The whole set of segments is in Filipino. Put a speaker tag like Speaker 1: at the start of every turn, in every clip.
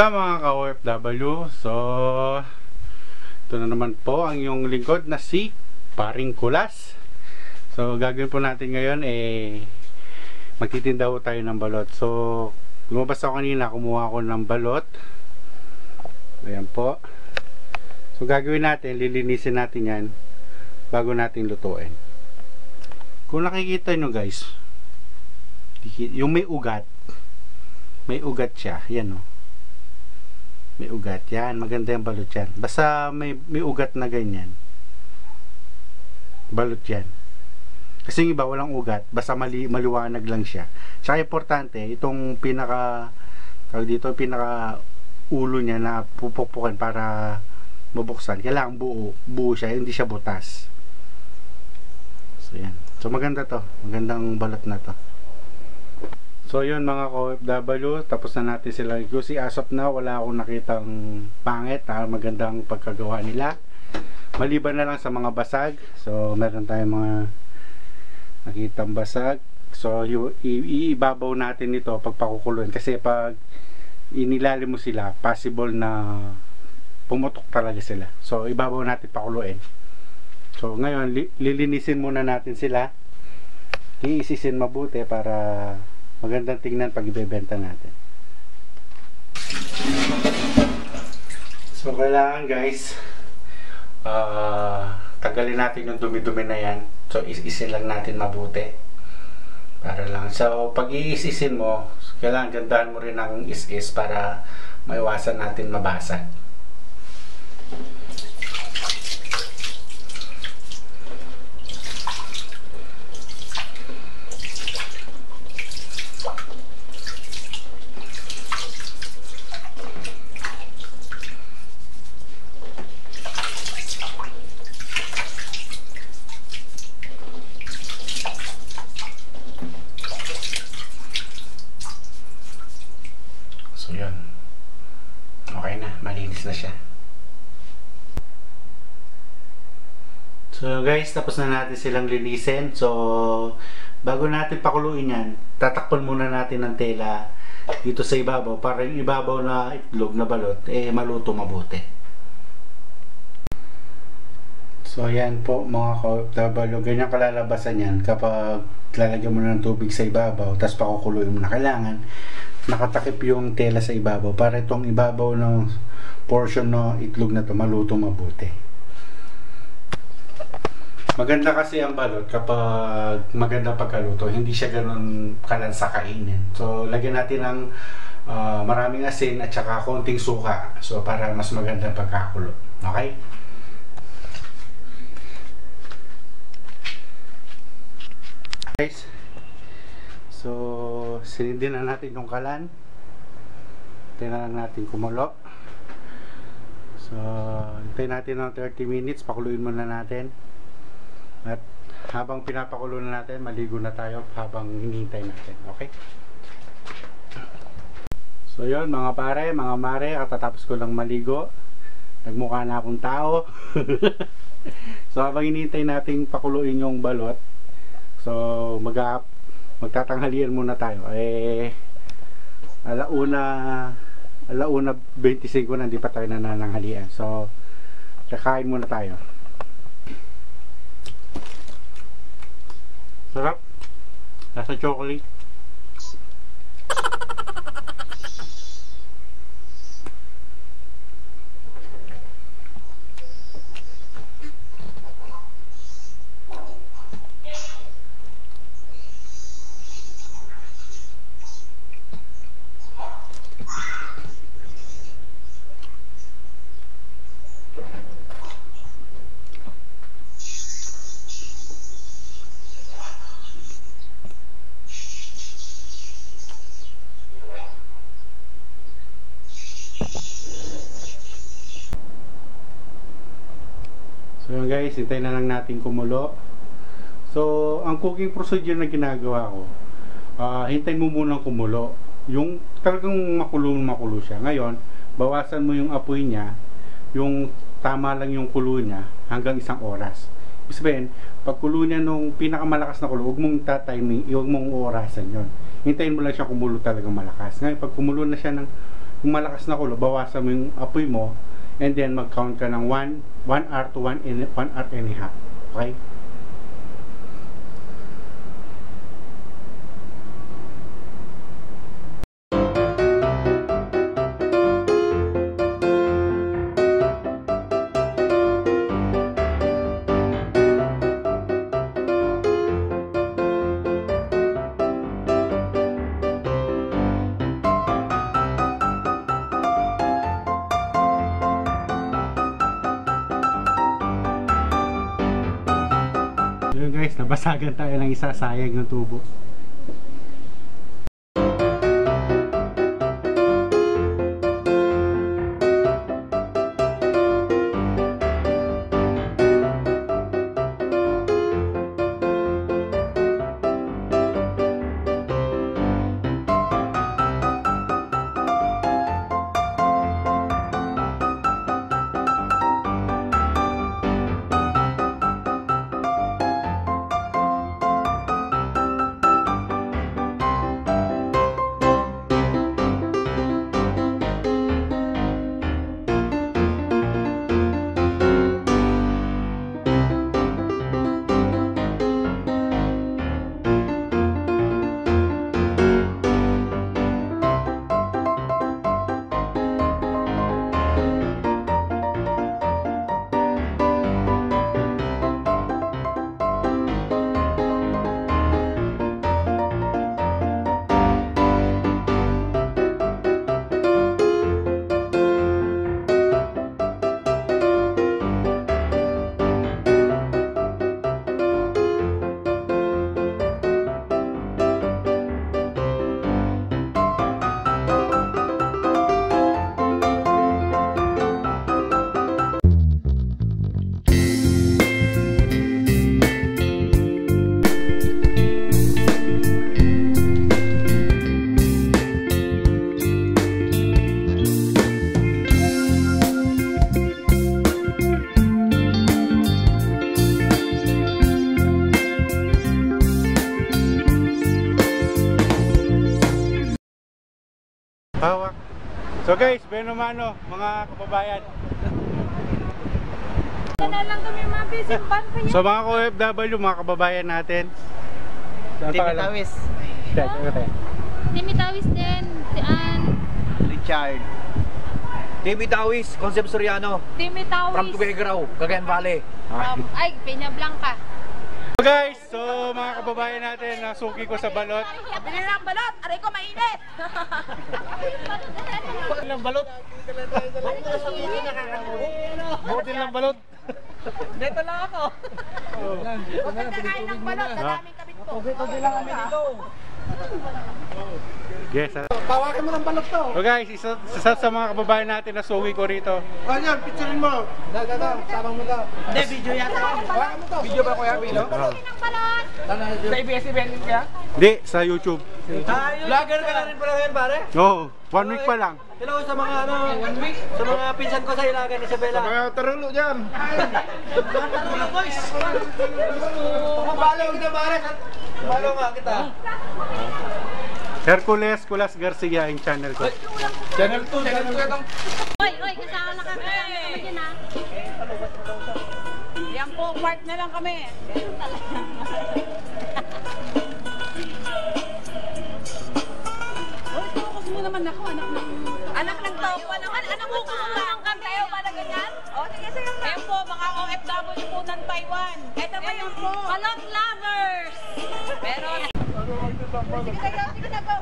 Speaker 1: Kamusta mga ka-OFW? So, ito na naman po ang iyong lingkod na si Paring Kulas. So, gagawin po natin ngayon magtitinda po tayo ng balot. So, lumabas ako kanina, kumuha ako ng balot. Ayan po. So, gagawin natin, lilinisin natin yan bago natin lutuin. Kung nakikita nyo guys, yung may ugat siya, yan o. May ugat yan, maganda yung balot yan. Basta may ugat na ganyan, balot yan. Kasi yung iba walang ugat, basta maliwanag lang siya. Tsaka importante, itong pinaka ulo niya na pupukpukan para mabuksan, kailangan buo siya, hindi siya butas. So yan, so maganda to, magandang balot na to. So yun mga ka-OFW, tapos na natin sila. Kasi as of now, wala akong nakitang pangit, magandang pagkagawa nila. Maliban na lang sa mga basag. So meron tayong mga nakitang basag. So iibabaw natin ito pag pakukuluin. Kasi pag inilalim mo sila, possible na pumutok talaga sila. So ibabaw natin pakuluin. So ngayon, lilinisin muna natin sila. Iisisin mabuti para magandang tingnan pag ibebenta natin. So kailangan guys, tanggalin natin yung dumi-dumi na yan. So isisin lang natin mabuti para lang. So pag iisisin mo, kailangan gandahan mo rin ang is para maiwasan natin mabasag. So yun, okay na, malinis na siya. So guys, tapos na natin silang linisin. So bago natin pakuluin yan, tatakpan muna natin ng tela dito sa ibabaw para yung ibabaw na itlog na balot maluto mabuti. So ayan po mga ka-OFW, ganyan kalalabasan yan kapag lalagyan mo ng tubig sa ibabaw tapos pakukuluin mo na. Kailangan nakatakip yung tela sa ibabaw para itong ibabaw ng portion ng itlog na to maluto mabuti. Maganda kasi ang balot kapag maganda pagkaluto, hindi siya ganun kalansa kainin. So lagyan natin ng maraming asin at saka konting suka, so para mas maganda pagkakulo. Okay? Guys, so sinindin na natin yung kalan. Tingnan lang natin kumulo. So hintayin natin ng 30 minutes, pakuluin muna natin. At habang pinapakulo na natin, maligo na tayo habang hinihintay natin. Okay? So yun mga pare, mga mare, katatapos ko lang maligo. Nagmukha na akong tao. So habang hinihintay natin pakuluin yung balot, so magtatanghalian muna tayo. Alauna 25 na, hindi pa tayo nanananghalian. So kakain muna tayo. Sarap. Nasa chocolate. So yun guys, hintayin na lang natin kumulo. So ang cooking procedure na ginagawa ko, hintayin mo munang kumulo. Yung talagang makulo siya. Ngayon, bawasan mo yung apoy niya, yung tama lang yung kulo niya hanggang 1 oras. Ibig sabihin, pag kulo niya nung pinakamalakas na kulo, huwag mong tatiming, huwag mong orasan yon. Hintayin mo lang siya kumulo talagang malakas. Ngayon, pag kumulo na siya ng kung malakas na kulo, bawasan mo yung apoy mo, and then mag-count ka ng 1 hour to 1 hour and a half. Okay? Yun guys, nabasagan tayo ng isa, sayang ng tubo. Hawak. So guys, benomano mga kababayan.
Speaker 2: Na lang kami mabisimpan pa
Speaker 1: So mga OFW, mga kababayan natin.
Speaker 3: Timitawis.
Speaker 2: Timitawis din, si Ann.
Speaker 3: Richard. Timitawis, Concept Soriano.
Speaker 2: Timitawis.
Speaker 3: From Tuguegarao, Cagayan Valley.
Speaker 2: Ay, Peña Blanca.
Speaker 1: So guys, so mga kababayan natin, nasuki ko sa balot.
Speaker 2: Pili ng balot, aray ko mainit.
Speaker 1: Ilang balot? Buti lang balot.
Speaker 3: Dito lang ako.
Speaker 2: Huwag kang kakain ng balot, daming kabit ko.
Speaker 3: Tugi lang kami dito.
Speaker 1: Yes.
Speaker 3: Pawakin mo ng balot to.
Speaker 1: So guys, isa sa mga kababayan natin na suki ko rito.
Speaker 3: Ayan, picturein mo. Sabang mo daw. Hindi, video yata. Hawakan mo to. Video ba Kuya Pino?
Speaker 2: Pili ng balot.
Speaker 3: Sa ABS-CBN kaya?
Speaker 1: Hindi, sa YouTube.
Speaker 3: Vlogger ka na rin pala ngayon, pare?
Speaker 1: Oo, 1 week pa lang.
Speaker 3: Hello sa mga ano, 1 week? Sa mga pinsan ko sa Ilagan, Isabela. Sa mga tarulo dyan. Tarulo boys. Pumabalo kita, pare. Pumabalo nga kita.
Speaker 1: Hercules Kulas Garcia yung channel ko.
Speaker 3: Channel 2, channel 2 itong.
Speaker 2: Oy, kasama kami dyan ha. Yan po, part na lang kami. Oy, focus mo naman ako, anak ng topo. Anak mo lang kami. Kayo ba na ganyan? O, sige. Ayun po, mga OFW po ng Taiwan. Ito ba yun po? Balot lovers! Pero... Sige na, go!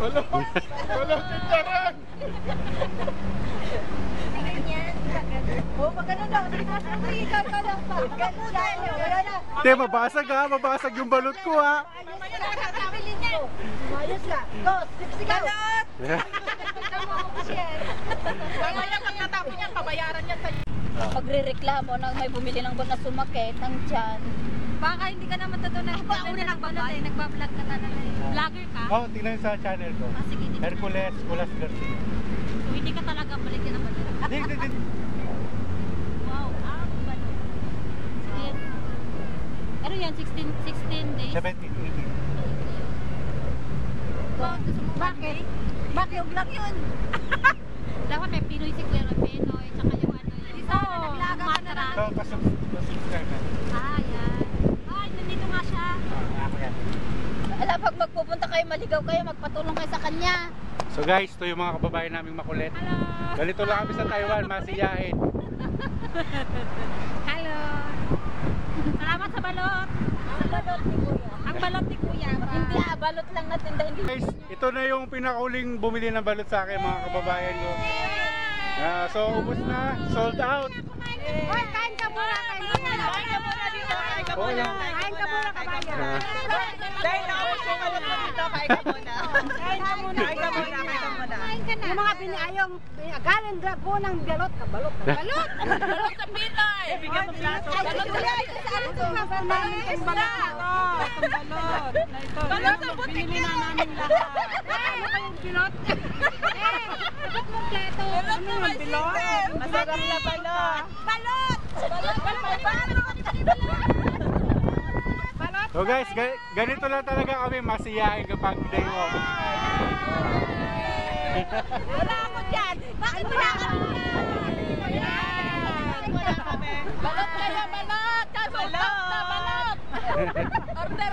Speaker 1: Walang picturean!
Speaker 2: Oh, pag ano daw, sige na, ikaw ka lang pa.
Speaker 1: Hindi, mabasag yung balot ko ha.
Speaker 2: Mamaya na kakabili niya. Mayos ka. Go, sigaw. Balot! Mamaya pag natapon niya, pabayaran niya sa...
Speaker 4: Pagre-reklamo nang may bumili ng balot na sumakit ng tiyan.
Speaker 2: Baka hindi ka naman totoo na nagbablog eh. Nagbablog ka na eh. Vlogger ka?
Speaker 1: Oo, tingnan nyo sa channel ko.
Speaker 2: Sige, hindi.
Speaker 1: Hercules Kulas Garcia.
Speaker 2: So, hindi ka talaga balikin ang balot.
Speaker 1: Hindi.
Speaker 2: Wow, balot. Ano yan? 16 days?
Speaker 1: 17, 18.
Speaker 2: Bakit? Bakyog lang yun.
Speaker 4: Dapat may Pinoy si Claire Penoy, tsaka yung ano yun.
Speaker 2: Naglaga ka na lang.
Speaker 1: So, pasubscribe na.
Speaker 4: Ah, yan.
Speaker 2: Ay, nandito nga siya.
Speaker 1: Ako yan.
Speaker 4: Ala, pag magpupunta kayo, maligaw kayo, magpatulong kayo sa kanya.
Speaker 1: So guys, ito yung mga kababayan naming makulit.
Speaker 2: Hello.
Speaker 1: Ganito lang kami sa Taiwan, masiyahin.
Speaker 2: Hello. Salamat sa balot.
Speaker 4: Ang balot ni Kuya.
Speaker 2: Ang balot ni Kuya.
Speaker 4: Hindi balot lang natin dahil hindi.
Speaker 1: Guys, ito na yung pinakauling bumili ng balot sa akin mga kababayan ko. So ubos na, sold out.
Speaker 2: Hoy, kain ka muna. Kain ka muna. Kain ka muna dito. Kain ka muna. Kain ka muna, kabayan.
Speaker 5: Dahil naubos yung alam mo dito, kain ka muna.
Speaker 2: Kain ka muna.
Speaker 5: Kain ka muna, kain ka muna.
Speaker 2: Kain ka na. Yung mga pinayong galing po ng balot. Balot. Balot. Balot sa Pinoy.
Speaker 5: Bigyan mo plato.
Speaker 2: Ay, balot. Ano ito? Balot. Balot. Balot sa butik niya. Binili na namin lahat. Ano kayong balot? Bakit mong plato? Ano yung balot?
Speaker 5: Masarap na balot.
Speaker 2: Balot! Balot!
Speaker 1: So guys, ganito lang talaga kami masiyahin kapag day off.
Speaker 2: Wala ako dyan! Bakit wala ka?
Speaker 5: Wala kami.
Speaker 2: Balot kayo, balot! Balot! Balot! Order!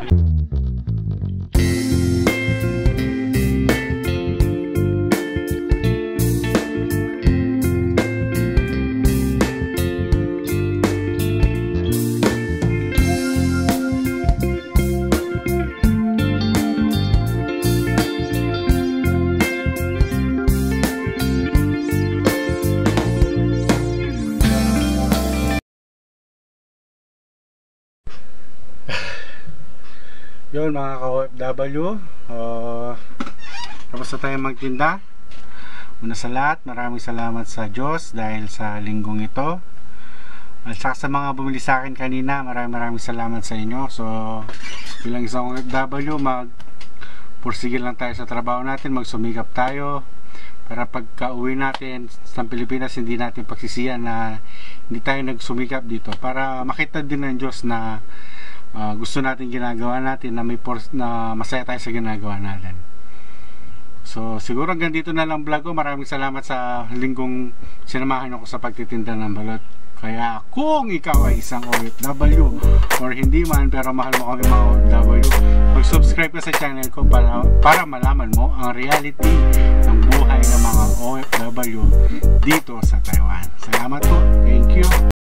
Speaker 1: Yun mga ka-OFW, tapos na tayo magtinda. Una sa lahat, maraming salamat sa Diyos dahil sa linggong ito. At saka sa mga bumili sa akin kanina, maraming salamat sa inyo. So bilang isang OFW, magpursigil lang tayo sa trabaho natin, magsumikap tayo para pagka uwi natin sa Pilipinas, hindi natin pagsisiyan na hindi tayo nagsumikap dito, para makita din ng Diyos na gusto natin ginagawa natin, na na masaya tayo sa ginagawa natin. So siguro hanggang dito na lang vlog ko. Maraming salamat sa linggong sinamahan ako sa pagtitinda ng balot. Kaya kung ikaw ay isang OFW or hindi man pero mahal mo kami mga OFW, mag-subscribe ka sa channel ko para malaman mo ang reality ng buhay ng mga OFW dito sa Taiwan. Salamat po. Thank you.